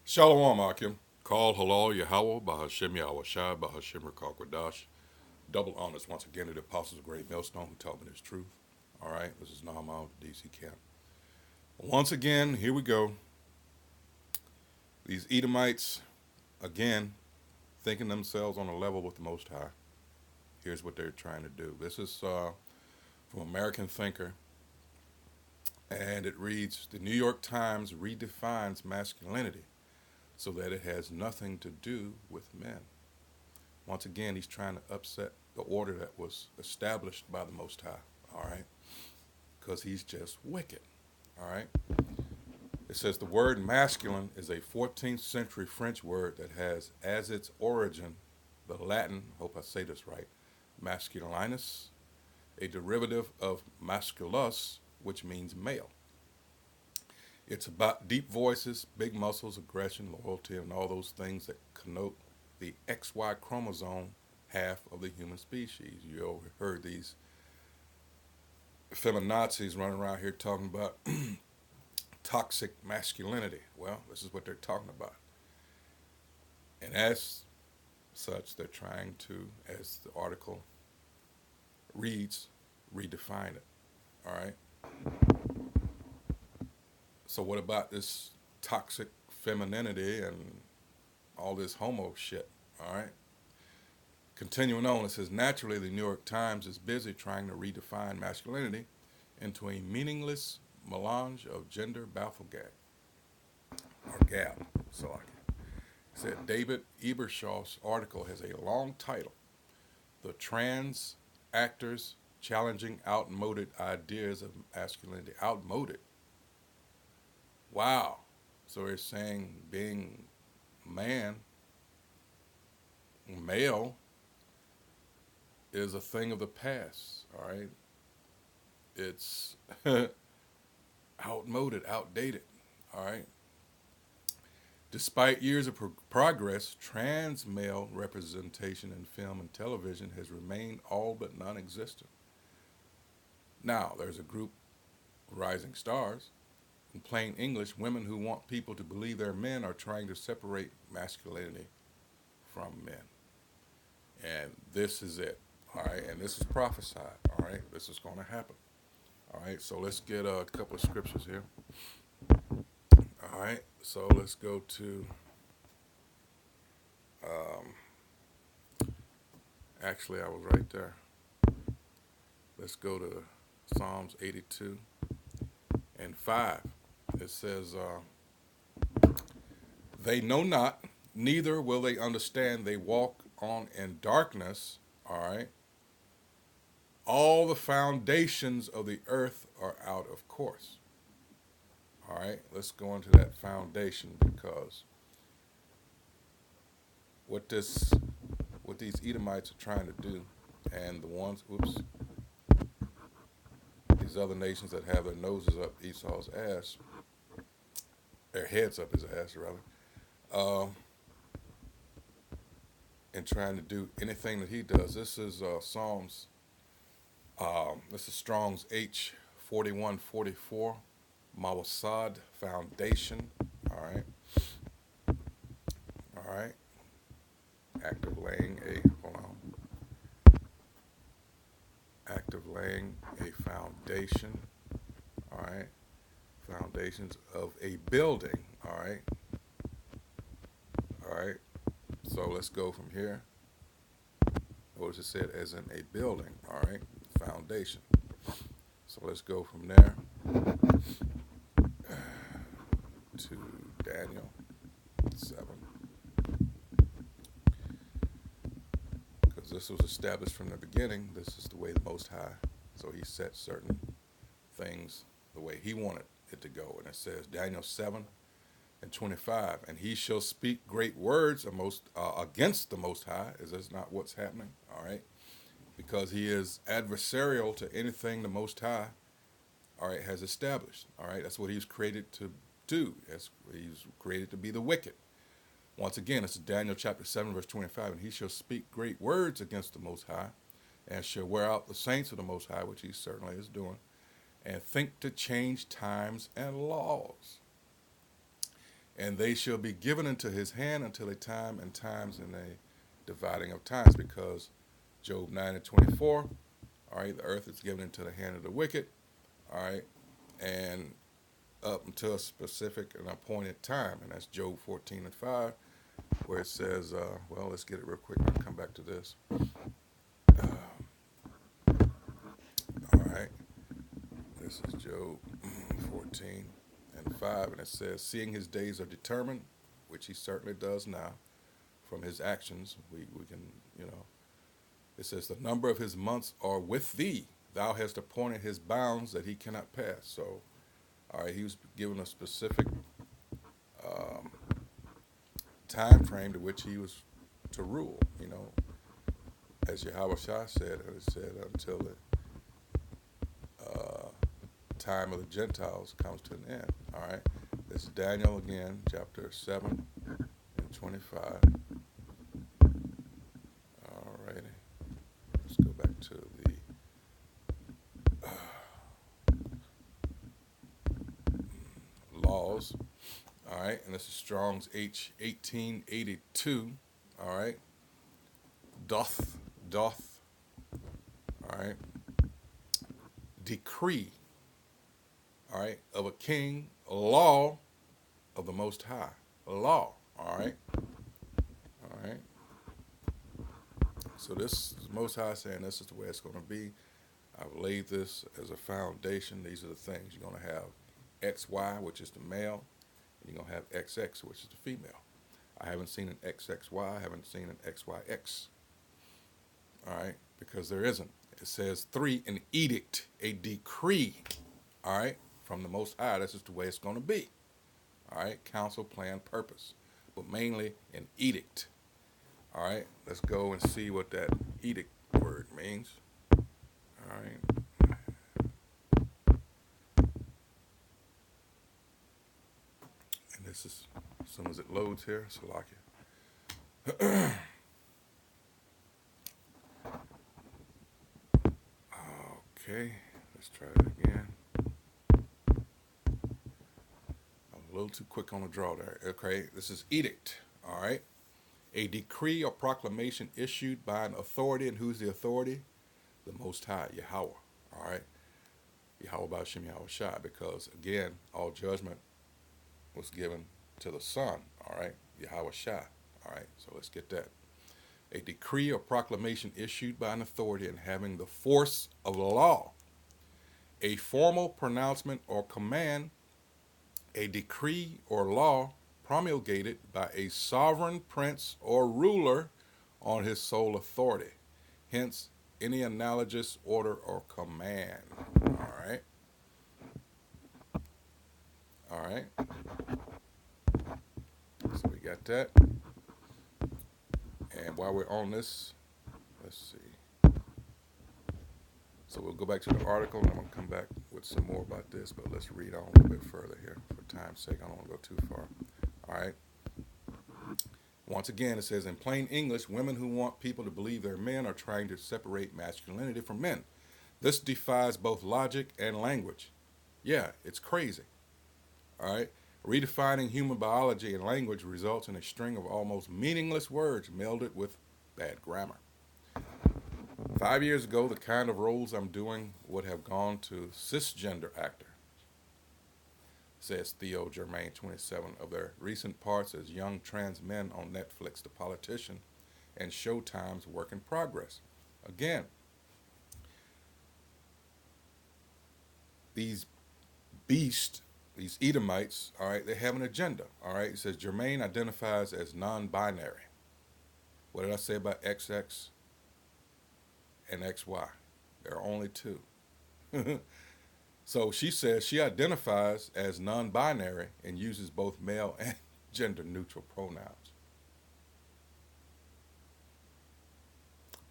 Shalom Akim. Call halal Yahawah Bahashem Yahawashi Bahashem Rakakwadash. Double honors once again to the apostles of Great Millstone who taught me this truth. All right, this is Nahman of the DC camp. Once again, here we go. These Edomites, again, thinking themselves on a level with the Most High. Here's what they're trying to do. This is from American Thinker, and it reads, the New York Times redefines masculinity so that it has nothing to do with men. Once again, he's trying to upset the order that was established by the Most High, all right? Because he's just wicked, all right? It says the word masculine is a 14th century French word that has as its origin the Latin, hope I say this right, masculinus, a derivative of masculus, which means male. It's about deep voices, big muscles, aggression, loyalty, and all those things that connote the XY chromosome half of the human species. You heard these feminazis running around here talking about toxic masculinity. Well, this is what they're talking about. And as such, they're trying to, as the article reads, redefine it. All right? So, what about this toxic femininity and all this homo shit? All right? Continuing on, it says, naturally, the New York Times is busy trying to redefine masculinity into a meaningless melange of gender bafflegab, or gab. So, like it said, David Ebershaw's article has a long title, The Trans Actors Challenging Outmoded Ideas of Masculinity. Outmoded. Wow. So they're saying being man, male, is a thing of the past, all right? It's outmoded, outdated, all right? Despite years of progress, trans male representation in film and television has remained all but non existent. Now, there's a group, Rising Stars. In plain English, women who want people to believe they're men are trying to separate masculinity from men. And this is it, all right? And this is prophesied, all right? This is going to happen, all right? So let's get a couple of scriptures here. All right, so let's go to, actually, I was right there. Let's go to Psalms 82 and 5. It says, they know not, neither will they understand. They walk on in darkness, all right? All the foundations of the earth are out of course. All right, let's go into that foundation because what these Edomites are trying to do, and the ones, these other nations that have their noses up Esau's ass, their heads up his ass rather, and trying to do anything that he does. This is Psalms. This is Strong's H4144, Mawasad Foundation. All right, all right. Active laying a hold on. Active laying a foundation. All right, foundations of a building. All right, all right. So let's go from here. Notice it said as in a building. All right, foundation. So let's go from there to Daniel 7. Because this was established from the beginning. This is the way the Most High. So he set certain things the way he wanted it to go. And it says, Daniel 7 and 25, and he shall speak great words against the Most High. Is this not what's happening? All right. Because he is adversarial to anything the Most High, all right, has established. All right. That's what he was created to do. He was created to be the wicked. Once again, it's Daniel chapter 7, verse 25, and he shall speak great words against the Most High, and shall wear out the saints of the Most High, which he certainly is doing, and think to change times and laws. and they shall be given into his hand until a time and times and a dividing of times, because Job 9 and 24, all right, the earth is given into the hand of the wicked, all right, and up until a specific and appointed time, and that's Job 14 and 5, where it says, well, let's get it real quick, I'll come back to this. All right, this is Job 14 and 5, and it says, seeing his days are determined, which he certainly does now, from his actions, we can, it says, the number of his months are with thee. Thou hast appointed his bounds that he cannot pass. So, all right, he was given a specific time frame to which he was to rule, as Yahawashi said, it said until the time of the Gentiles comes to an end. All right, this is Daniel again, chapter 7 and 25. All righty, let's go back to the laws. All right, and this is Strong's H 1882. All right, doth, all right, decree, all right, of a king, a law of the Most High, a law, all right, all right. So this is the Most High saying this is the way it's going to be. I've laid this as a foundation. These are the things. You're going to have XY, which is the male, and you're going to have XX, which is the female. I haven't seen an XXY. I haven't seen an XYX. All right, because there isn't. It says 3, an edict, a decree, all right, from the Most High. This is the way it's going to be. All right, counsel, plan, purpose, but mainly an edict. All right, let's go and see what that edict word means. All right. And this is, as soon as it loads here, Salakia. Okay, let's try it again. I'm a little too quick on the draw there. Okay, this is edict, all right? A decree or proclamation issued by an authority, and who's the authority? The Most High, Yahawah, all right? Yahawah by Sham Yahawashi, because again, all judgment was given to the Son, all right? Yahawashi, all right? So let's get that. A decree or proclamation issued by an authority and having the force of law. A formal pronouncement or command, a decree or law promulgated by a sovereign prince or ruler on his sole authority. Hence, any analogous order or command. All right. All right. So we got that. And while we're on this, let's see. So we'll go back to the article, and I'm going to come back with some more about this, but let's read on a little bit further here for time's sake. I don't want to go too far. All right. Once again, it says, in plain English, women who want people to believe they're men are trying to separate masculinity from men. This defies both logic and language. Yeah, it's crazy. All right. Redefining human biology and language results in a string of almost meaningless words melded with bad grammar. 5 years ago, the kind of roles I'm doing would have gone to cisgender actor, says Theo Germain, 27, of their recent parts as young trans men on Netflix, The Politician, and Showtime's Work in Progress. Again, these beasts, these Edomites, all right, they have an agenda, all right? It says Germain identifies as non-binary. What did I say about XX and XY? There are only two. So she says she identifies as non-binary and uses both male and gender-neutral pronouns.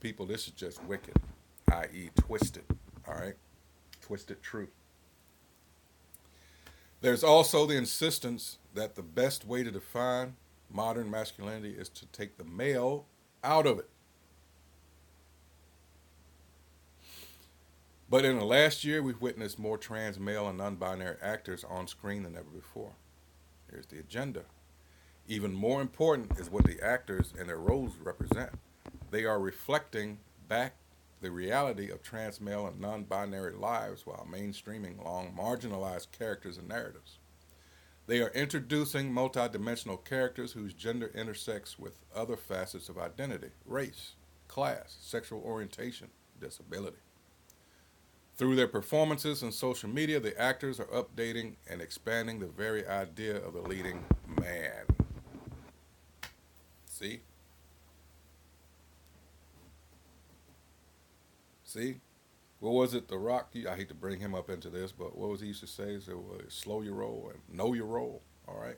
People, this is just wicked, i.e. twisted, all right? Twisted truth. There's also the insistence that the best way to define modern masculinity is to take the male out of it. But in the last year, we've witnessed more trans male and non-binary actors on screen than ever before. Here's the agenda. Even more important is what the actors and their roles represent. They are reflecting back the reality of trans male and non binary lives while mainstreaming long marginalized characters and narratives. They are introducing multidimensional characters whose gender intersects with other facets of identity, race, class, sexual orientation, disability. Through their performances and social media, the actors are updating and expanding the very idea of the leading man. See? See? What was it, The Rock? I hate to bring him up into this, but what was he used to say? So, slow your roll and know your role. All right?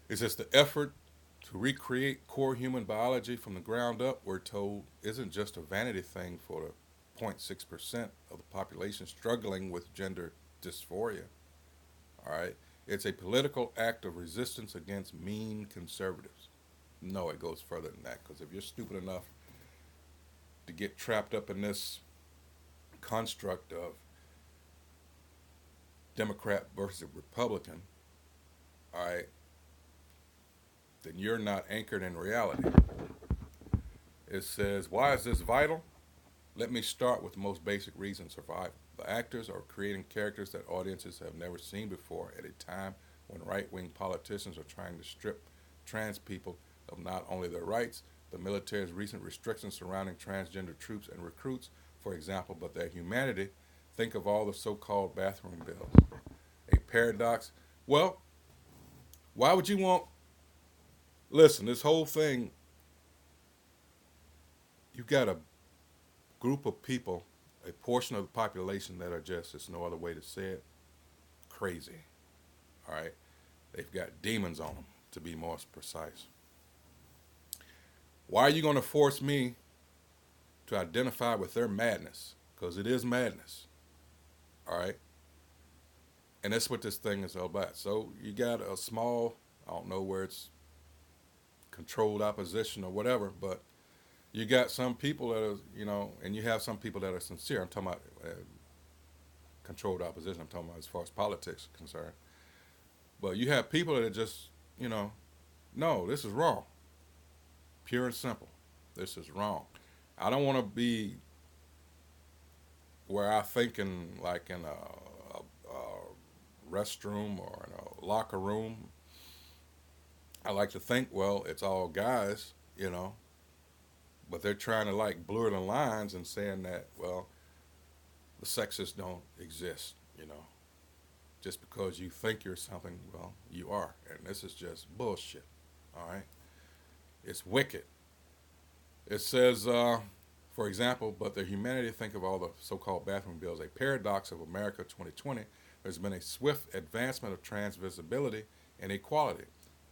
It's just the effort to recreate core human biology from the ground up, we're told, isn't just a vanity thing for the 0.6% of the population struggling with gender dysphoria. All right? It's a political act of resistance against mean conservatives. No, it goes further than that, because if you're stupid enough to get trapped up in this construct of Democrat versus Republican, all right, then you're not anchored in reality. It says, why is this vital? Let me start with the most basic reason: survival. The actors are creating characters that audiences have never seen before at a time when right wing politicians are trying to strip trans people of not only their rights, the military's recent restrictions surrounding transgender troops and recruits, for example, but their humanity. Think of all the so called bathroom bills. A paradox. Well, why would you want. Listen, this whole thing, you got a group of people, a portion of the population that are just, there's no other way to say it, crazy. All right? They've got demons on them, to be more precise. Why are you going to force me to identify with their madness? Because it is madness. All right? And that's what this thing is all about. So you got a small, I don't know where it's controlled opposition or whatever, but you got some people that are, and you have some people that are sincere. I'm talking about controlled opposition. I'm talking about as far as politics is concerned. But you have people that are just, no, this is wrong. Pure and simple. This is wrong. I don't want to be where I think like in a restroom or in a locker room. I like to think, well, it's all guys, but they're trying to like blur the lines and saying that, well, the sexes don't exist, just because you think you're something, well, you are. And this is just bullshit, all right? It's wicked. It says, for example, but their humanity, think of all the so-called bathroom bills, a paradox of America 2020. There's been a swift advancement of trans visibility and equality.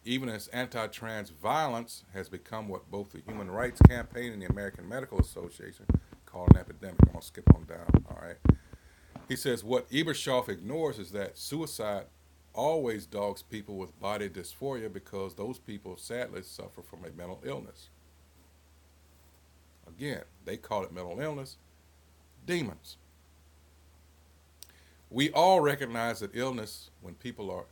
Even as anti-trans violence has become what both the Human Rights Campaign and the American Medical Association call an epidemic. I'm going to skip on down, all right? He says what Ebershoff ignores is that suicide always dogs people with body dysphoria because those people sadly suffer from a mental illness. Again, they call it mental illness. Demons. We all recognize that illness, when people are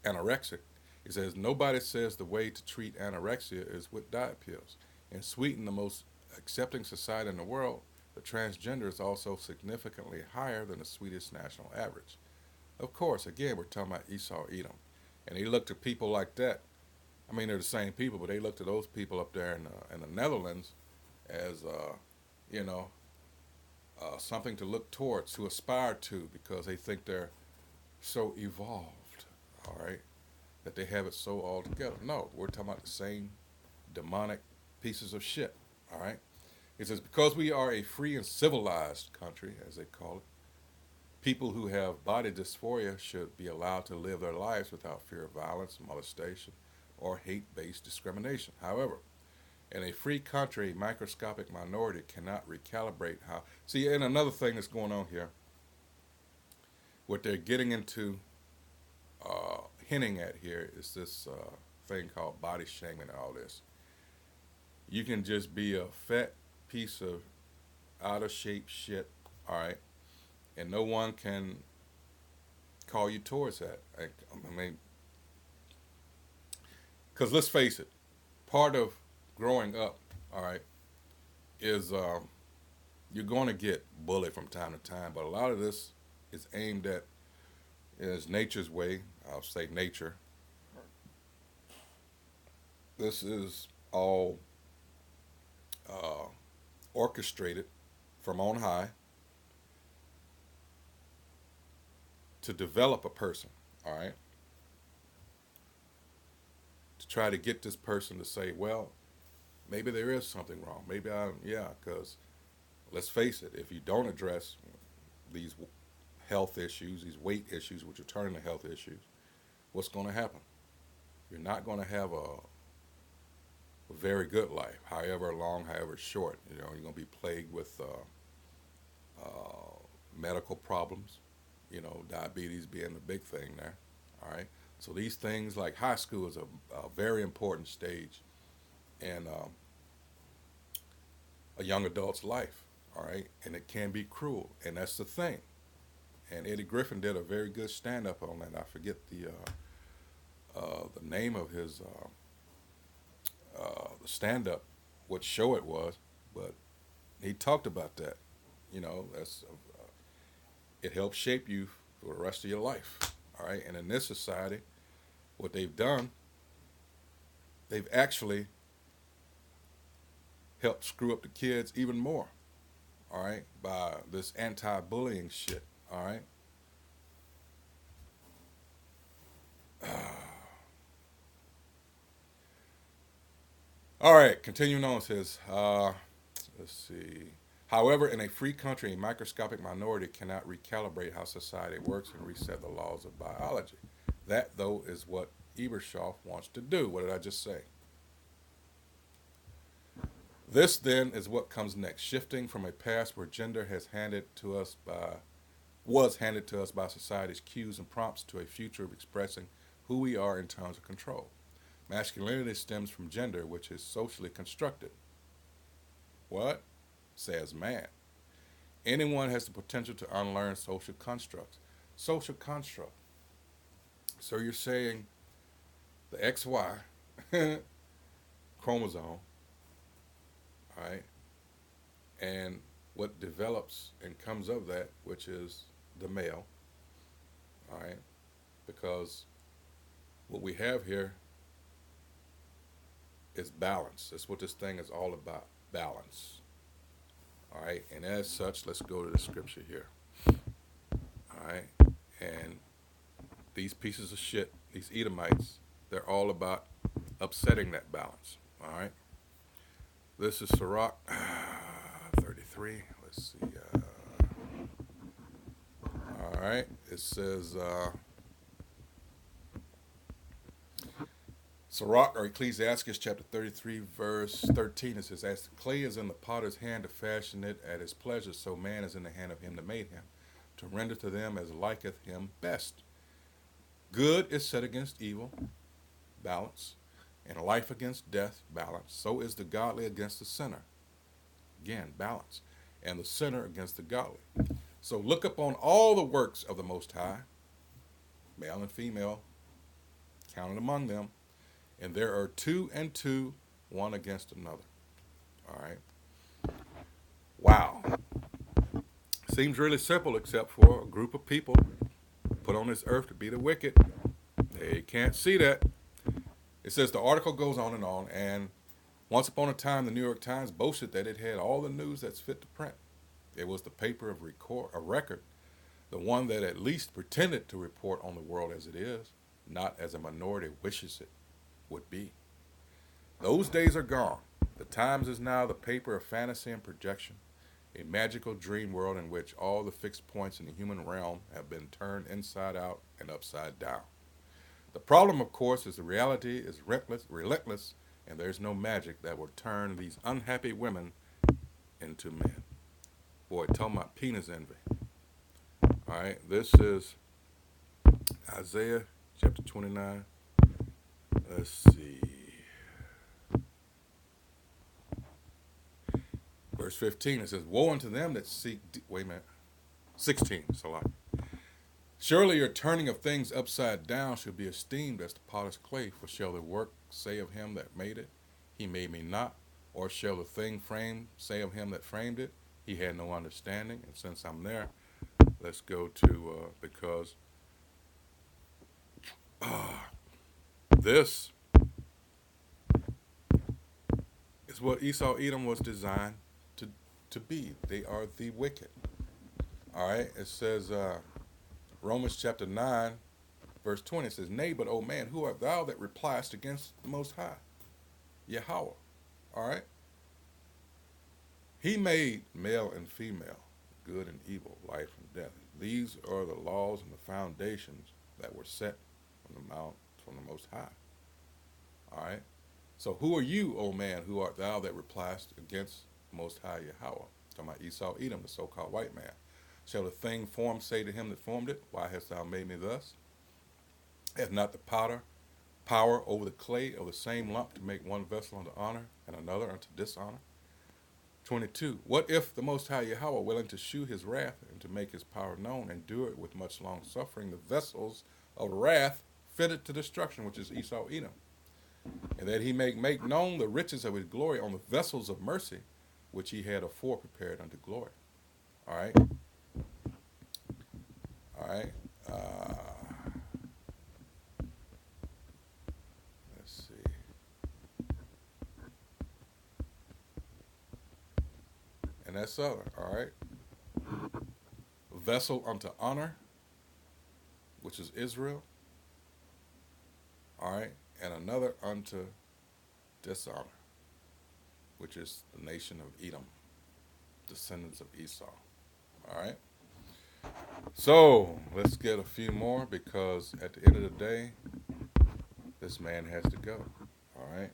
anorexic, it says nobody says the way to treat anorexia is with diet pills. In Sweden, the most accepting society in the world, the transgender is also significantly higher than the Swedish national average. Of course, again, we're talking about Esau, Edom. And they look to people like that. I mean, they're the same people, but they look to those people up there in the Netherlands as, something to look towards, to aspire to, because they think they're so evolved, all right, that they have it so all together. No, we're talking about the same demonic pieces of shit, all right? It says, because we are a free and civilized country, as they call it, people who have body dysphoria should be allowed to live their lives without fear of violence, molestation, or hate-based discrimination. However, in a free country, a microscopic minority cannot recalibrate how. See, and another thing that's going on here, what they're getting into, hinting at here, is this thing called body shaming and all this. You can just be a fat piece of out of shape shit, all right, and no one can call you towards that. I mean, Because let's face it, part of growing up, all right, is you're going to get bullied from time to time, but a lot of this is aimed at is nature's way. I'll say nature. This is all uh, orchestrated from on high to develop a person, all right, to try to get this person to say, well, maybe there is something wrong. Maybe yeah, because let's face it, if you don't address these health issues, these weight issues, which are turning to health issues, what's going to happen? You're not going to have a very good life, however long, however short. You know, you're going to be plagued with medical problems. You know, diabetes being the big thing there. All right. So these things like high school is a very important stage in a young adult's life. All right, and it can be cruel, and that's the thing. And Eddie Griffin did a very good stand-up on that. I forget the name of his the stand-up, what show it was, but he talked about that. You know, that's it helps shape you for the rest of your life. All right, and in this society, what they've done, they've actually helped screw up the kids even more. All right, by this anti-bullying shit. All right. All right, continuing on, it says, let's see. However, in a free country, a microscopic minority cannot recalibrate how society works and reset the laws of biology. That, though, is what Ebershoff wants to do. What did I just say? This, then, is what comes next, shifting from a past where gender has handed to us by was handed to us by society's cues and prompts to a future of expressing who we are in terms of control. Masculinity stems from gender, which is socially constructed. What? Says man. Anyone has the potential to unlearn social constructs. Social construct. So you're saying the XY chromosome, all right, and what develops and comes of that, which is the male, all right, because what we have here is balance. That's what this thing is all about, balance. All right, and as such, let's go to the scripture here. All right, and these pieces of shit, these Edomites, they're all about upsetting that balance. All right, this is Sirach 33. Let's see. All right, it says Sirach or Ecclesiastes chapter 33, verse 13. It says, as the clay is in the potter's hand to fashion it at his pleasure, so man is in the hand of him that made him, to render to them as liketh him best. Good is set against evil, balance, and life against death, balance. So is the godly against the sinner. Again, balance. And the sinner against the godly. So look upon all the works of the Most High, male and female, counted among them, and there are two and two, one against another. All right. Wow. Seems really simple, except for a group of people put on this earth to be the wicked. They can't see that. It says the article goes on, and once upon a time, the New York Times boasted that it had all the news that's fit to print. It was the paper of a record, the one that at least pretended to report on the world as it is, not as a minority wishes it would be. Those days are gone. The Times is now the paper of fantasy and projection, a magical dream world in which all the fixed points in the human realm have been turned inside out and upside down. The problem, of course, is the reality is relentless, and there's no magic that will turn these unhappy women into men. Boy, talking about penis envy. All right, this is Isaiah chapter 29. Let's see. Verse 15, it says, woe unto them that seek, wait a minute, 16, it's a lot. Surely your turning of things upside down should be esteemed as the potter's clay, for shall the work say of him that made it, he made me not? Or shall the thing framed say of him that framed it, he had no understanding? And since I'm there, let's go to, because this is what Esau Edom was designed to, to be. They are the wicked. All right, it says, Romans chapter 9, verse 20, it says, Nay, but, O man, who art thou that repliest against the Most High? Yahawah. All right? He made male and female, good and evil, life and death. These are the laws and the foundations that were set from the mount from the Most High. All right? So who are you, O man, who art thou that repliest against the Most High Yahawah? Talking about Esau Edom, the so-called white man. Shall the thing formed say to him that formed it, Why hast thou made me thus? Hath not the potter power over the clay of the same lump to make one vessel unto honor and another unto dishonor? 22. What if the Most High Yahawah, willing to shew his wrath and to make his power known, endure it with much long suffering, the vessels of wrath fitted to destruction, which is Esau Edom, and that he may make known the riches of his glory on the vessels of mercy, which he had afore prepared unto glory. All right? All right? Let's see. And that's other, all right? Vessel unto honor, which is Israel, all right? And another unto dishonor, which is the nation of Edom, descendants of Esau, all right? So let's get a few more, because at the end of the day, this man has to go, all right?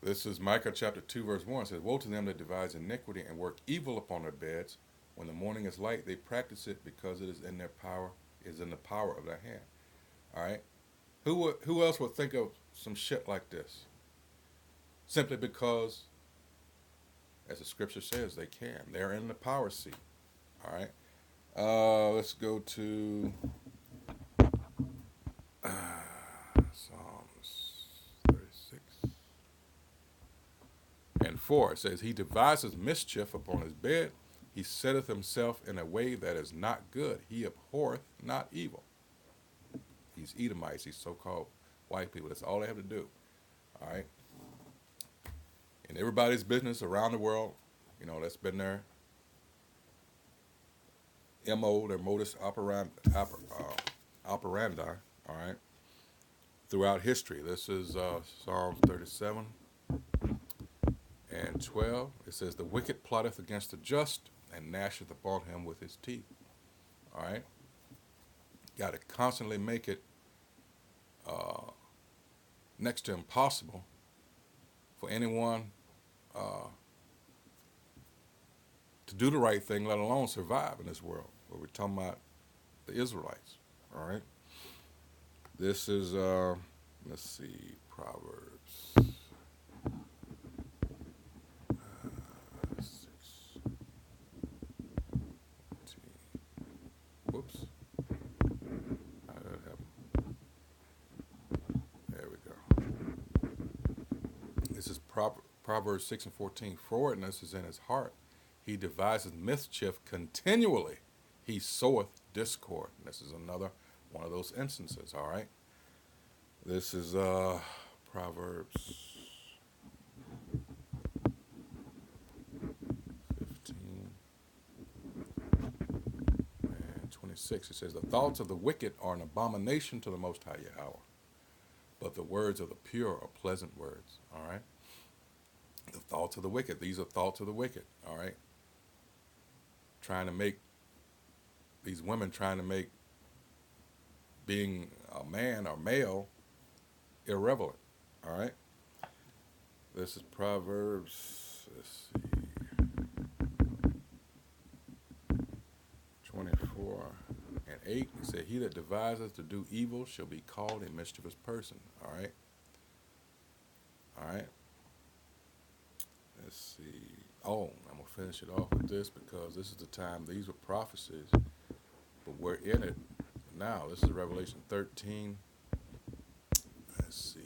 This is Micah chapter 2, verse 1. It says, Woe to them that devise iniquity and work evil upon their beds. When the morning is light, they practice it, because it is in their power, is in the power of their hand. All right? Who else would think of some shit like this? Simply because, as the scripture says, they can. They're in the power seat. All right? Let's go to Psalms 36. And 4, it says, He devises mischief upon his bed. He setteth himself in a way that is not good. He abhorreth not evil. These Edomites, these so-called white people, that's all they have to do. All right? In everybody's business around the world, that's been their MO, their modus operandi, all right, throughout history. This is Psalms 37 and 12. It says, The wicked plotteth against the just, and gnasheth upon him with his teeth. All right? Got to constantly make it next to impossible for anyone to do the right thing, let alone survive in this world. But we're talking about the Israelites. All right? This is, let's see, Proverbs 6. Whoops. How did that happen? There we go. This is Proverbs 6 and 14. Forwardness is in his heart. He devises mischief continually. He soweth discord. And this is another one of those instances, all right? This is Proverbs 15 and 26. It says, The thoughts of the wicked are an abomination to the Most High Yahawah, but the words of the pure are pleasant words, all right? The thoughts of the wicked. These are thoughts of the wicked, all right? These women trying to make being a man or male irrelevant, all right? This is Proverbs, let's see, 24 and 8. It said, He that deviseth to do evil shall be called a mischievous person, all right? All right? finish it off with this because this is the time. These were prophecies, but we're in it now. This is Revelation 13. Let's see.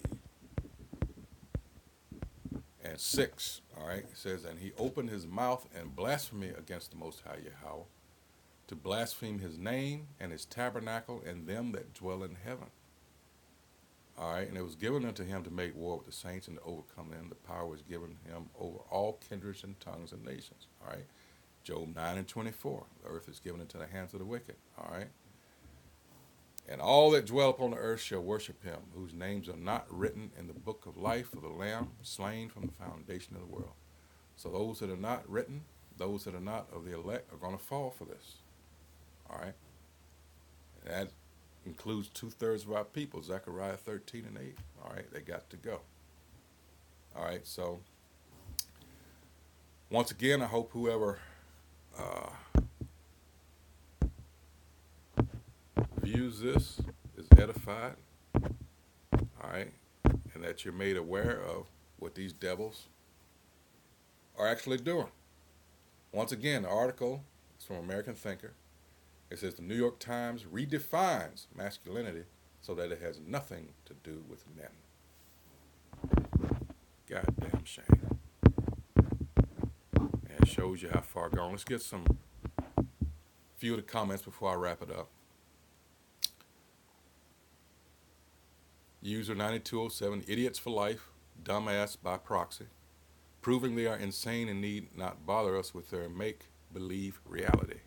And 6. All right. It says, and he opened his mouth in blasphemy against the Most High Yahawah, to blaspheme his name and his tabernacle and them that dwell in heaven. All right, and it was given unto him to make war with the saints and to overcome them. The power was given him over all kindreds and tongues and nations. All right, Job 9 and 24. The earth is given into the hands of the wicked. All right, and all that dwell upon the earth shall worship him, whose names are not written in the book of life of the Lamb slain from the foundation of the world. So those that are not written, those that are not of the elect, are going to fall for this. All right, and that includes 2/3 of our people, Zechariah 13 and 8. All right, they got to go. All right, so once again, I hope whoever views this is edified. All right, and that you're made aware of what these devils are actually doing. Once again, the article is from American Thinker. It says the New York Times redefines masculinity so that it has nothing to do with men. Goddamn shame. And it shows you how far gone. Let's get some few of the comments before I wrap it up. User 9207, idiots for life, dumbass by proxy, proving they are insane and need not bother us with their make-believe reality.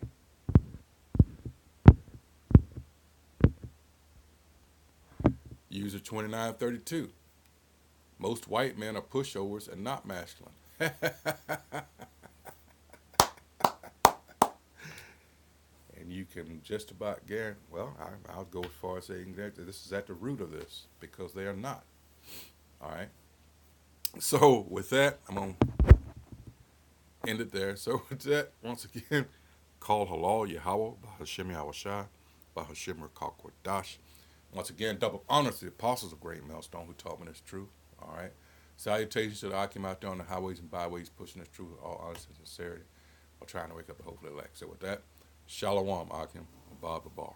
User 2932. Most white men are pushovers and not masculine. And you can just about guarantee, well, I'll go as far as saying that this is at the root of this, because they are not. All right. So with that, I'm going to end it there. So with that, once again, call halal Yahawah, Bahashim Yahawashi, Bahashim Rakakwadash. Once again, double honor to the apostles of Great Millstone who taught me this truth. All right. Salutations to the Akim out there on the highways and byways pushing this truth with all honesty and sincerity while trying to wake up the hopefully elect. So with that, Shalom, Akim, Abba Babal.